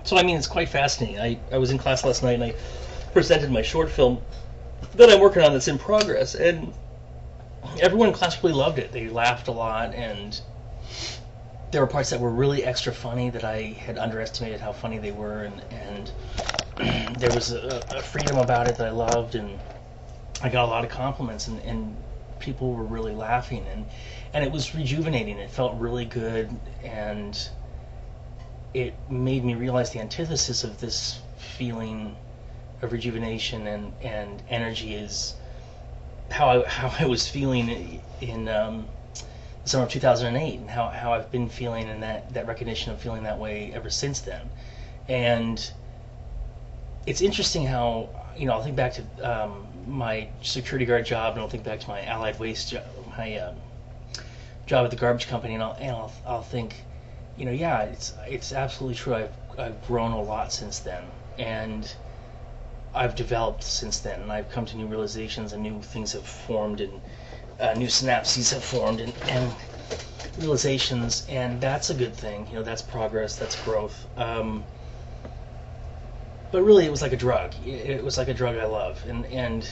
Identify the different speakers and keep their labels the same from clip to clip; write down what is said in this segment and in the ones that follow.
Speaker 1: So I mean, it's quite fascinating. I was in class last night and I presented my short film that I'm working on that's in progress, and everyone in class really loved it. They laughed a lot, and there were parts that were really extra funny that I had underestimated how funny they were, and there was a freedom about it that I loved, and I got a lot of compliments, and people were really laughing, and it was rejuvenating. It felt really good, and it made me realize the antithesis of this feeling of rejuvenation and energy is how I was feeling in the summer of 2008, and how I've been feeling, and that recognition of feeling that way ever since then. And it's interesting how, I'll think back to my security guard job, and I'll think back to my Allied Waste job, my job at the garbage company, and I'll think, yeah, it's absolutely true. I've grown a lot since then, and I've developed since then, and I've come to new realizations, and new things have formed, and new synapses have formed, and realizations, and that's a good thing. That's progress, that's growth. But really, it was like a drug. It was like a drug I love, and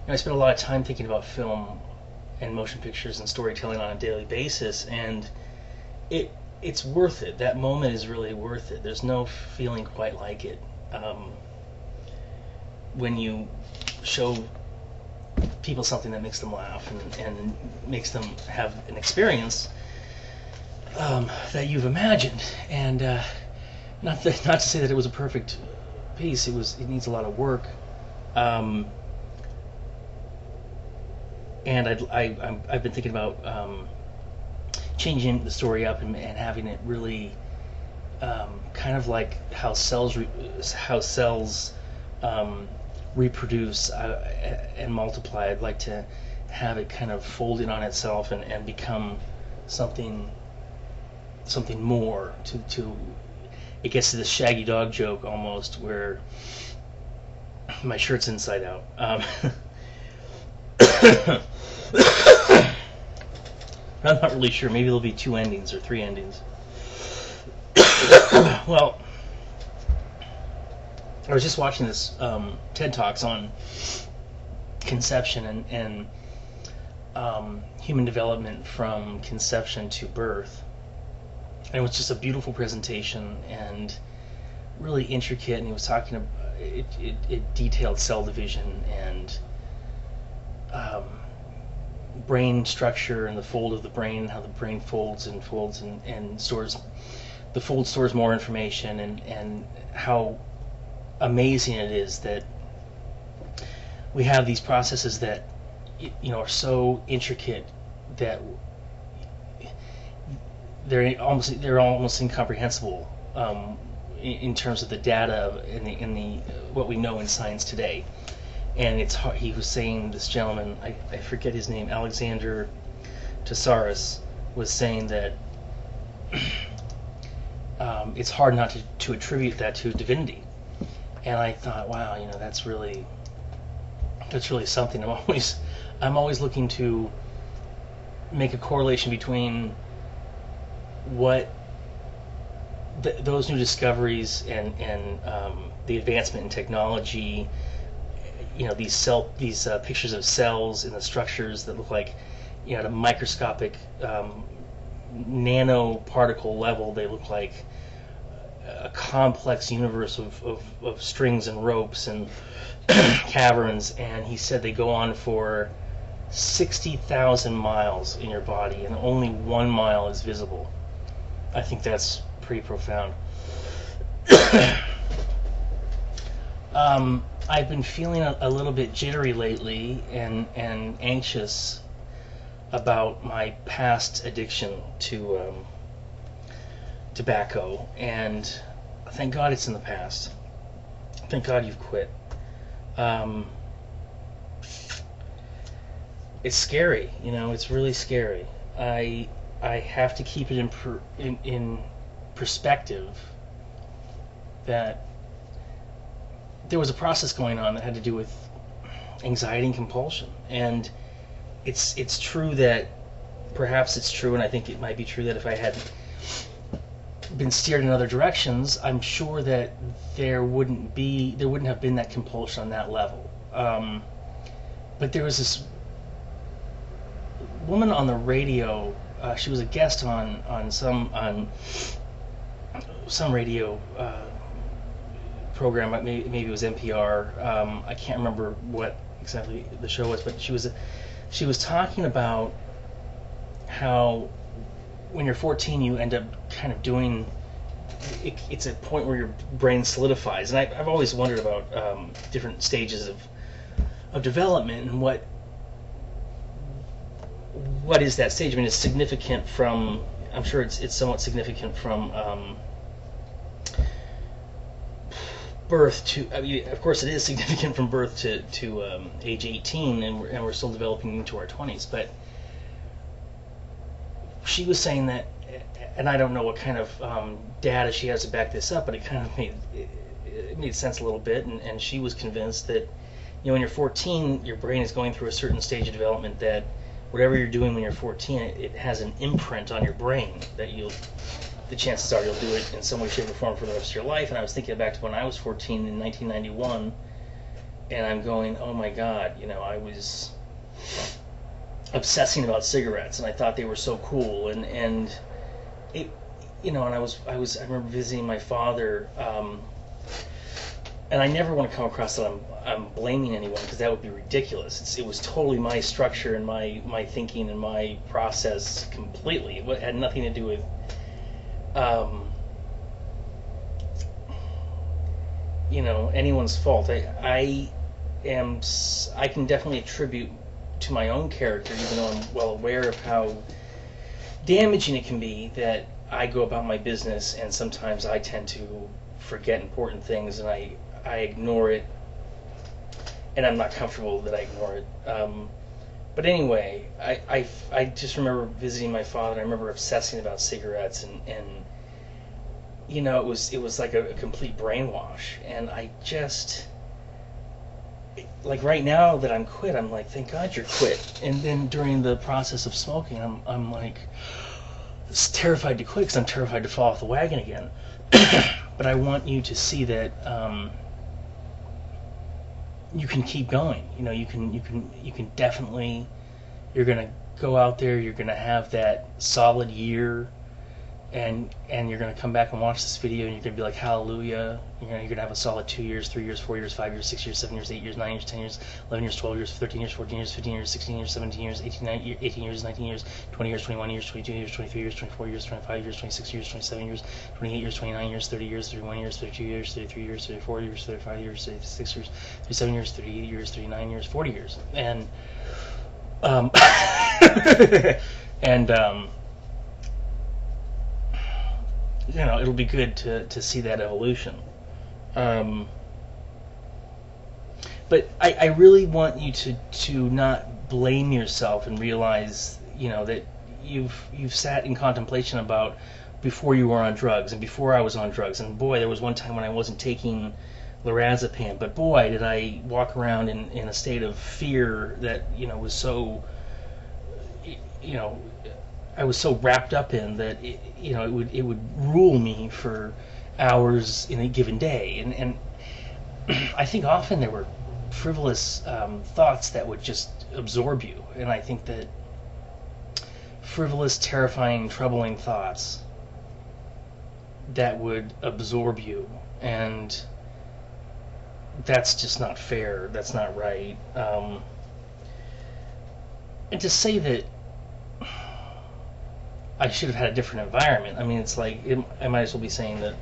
Speaker 1: I spent a lot of time thinking about film and motion pictures and storytelling on a daily basis, and it's worth it. That moment is really worth it. There's no feeling quite like it when you show people something that makes them laugh and makes them have an experience that you've imagined. And not to say that it was a perfect piece. It needs a lot of work. And I've been thinking about changing the story up and having it really kind of like how cells reproduce and multiply. I'd like to have it kind of fold in on itself and become something more. To it gets to the Shaggy Dog joke almost, where my shirt's inside out. I'm not really sure. Maybe there'll be 2 endings or 3 endings. Well, I was just watching this TED Talks on conception and human development from conception to birth. And it was just a beautiful presentation and really intricate. And he was talking about it detailed cell division and brain structure and the fold of the brain, how the brain folds and stores. The fold stores more information, and how amazing it is that we have these processes that are so intricate that they're almost incomprehensible in terms of the data in the what we know in science today. And it's hard. He was saying, this gentleman, I forget his name, Alexander Tsaris, was saying that it's hard not to attribute that to divinity. And I thought, wow, that's really something. I'm always looking to make a correlation between what those new discoveries and the advancement in technology. These pictures of cells in the structures that look like, at a microscopic nanoparticle level, they look like a complex universe of strings and ropes and caverns. And he said they go on for 60,000 miles in your body, and only 1 mile is visible. I think that's pretty profound. I've been feeling a little bit jittery lately and anxious about my past addiction to tobacco, and thank God it's in the past. Thank God you've quit. It's scary, it's really scary. I have to keep it in perspective that there was a process going on that had to do with anxiety and compulsion. And it's true that, perhaps it's true, and I think it might be true, that if I had been steered in other directions, I'm sure that there wouldn't have been that compulsion on that level. But there was this woman on the radio. She was a guest on some radio program. Maybe it was NPR. I can't remember what exactly the show was, but she was talking about how when you're 14, you end up kind of doing. It's a point where your brain solidifies, and I've always wondered about different stages of development and what is that stage. I mean, it's significant from. I'm sure it's somewhat significant from birth to. I mean, of course, it is significant from birth to age 18, and we're still developing into our 20s. But she was saying that, and I don't know what kind of data she has to back this up, but it kind of made sense a little bit, and she was convinced that, when you're 14, your brain is going through a certain stage of development that whatever you're doing when you're 14, it has an imprint on your brain that the chances are you'll do it in some way, shape, or form for the rest of your life. And I was thinking back to when I was 14 in 1991, and I'm going, oh my God, I was obsessing about cigarettes, and I thought they were so cool, and it, and I remember visiting my father, and I never want to come across that I'm blaming anyone, because that would be ridiculous. It was totally my structure and my thinking and my process completely. It had nothing to do with anyone's fault. I can definitely attribute to my own character, even though I'm well aware of how damaging it can be, that I go about my business and sometimes I tend to forget important things, and I ignore it, and I'm not comfortable that I ignore it. But anyway, I just remember visiting my father, and I remember obsessing about cigarettes, and it was like a complete brainwash, and I just, like, right now that I'm quit, I'm like, thank God you're quit. And then during the process of smoking, I'm like terrified to quit, because I'm terrified to fall off the wagon again. But I want you to see that you can keep going. You can definitely. You're gonna go out there. You're gonna have that solid year, and you're gonna come back and watch this video, and you're gonna be like, hallelujah. You're gonna have a solid 2 years, 3 years, 4 years, 5 years, 6 years, 7 years, 8 years, 9 years, 10 years, 11 years, 12 years, 13 years, 14 years, 15 years, 16 years, 17 years, 18 years, 19 years, 20 years, 21 years, 22 years, 23 years, 24 years, 25 years, 26 years, 27 years, 28 years, 29 years, 30 years, 31 years, 32 years, 33 years, 34 years, 35 years, 36 years, 37 years, 38 years, 39 years, 40 years, and it'll be good to see that evolution. But I really want you to not blame yourself, and realize, that you've sat in contemplation about before you were on drugs and before I was on drugs. And boy, there was one time when I wasn't taking lorazepam, but boy, did I walk around in a state of fear that, was so, I was so wrapped up in that, it would rule me for hours in a given day. And I think often there were frivolous thoughts that would just absorb you. And I think that frivolous, terrifying, troubling thoughts that would absorb you, and that's just not fair. That's not right. And to say that I should have had a different environment, I mean, it's like, I might as well be saying that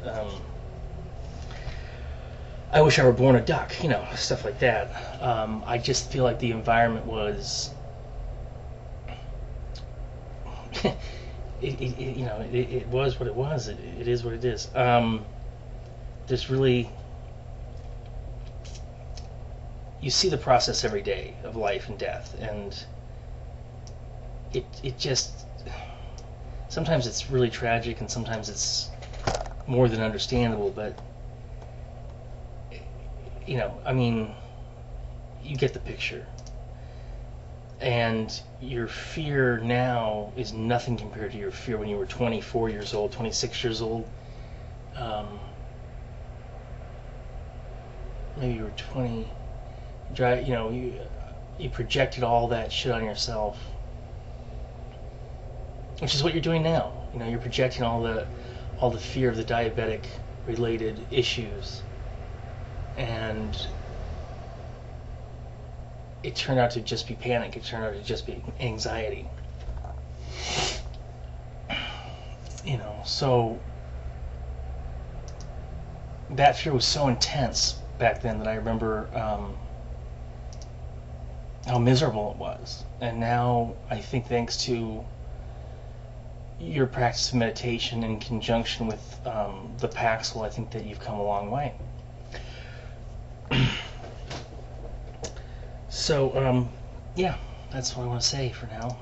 Speaker 1: I wish I were born a duck, stuff like that. I just feel like the environment was it was what it was. It is what it is. There's really, you see the process every day of life and death, and it just, sometimes it's really tragic, and sometimes it's more than understandable, but I mean, you get the picture. And your fear now is nothing compared to your fear when you were 24 years old, 26 years old. maybe you were 20, you projected all that shit on yourself, which is what you're doing now. You're projecting all the fear of the diabetic related issues, and it turned out to just be panic. It turned out to just be anxiety. So that fear was so intense back then that I remember how miserable it was. And now I think, thanks to your practice of meditation in conjunction with the Paxil, I think that you've come a long way. So, yeah, that's what I want to say for now.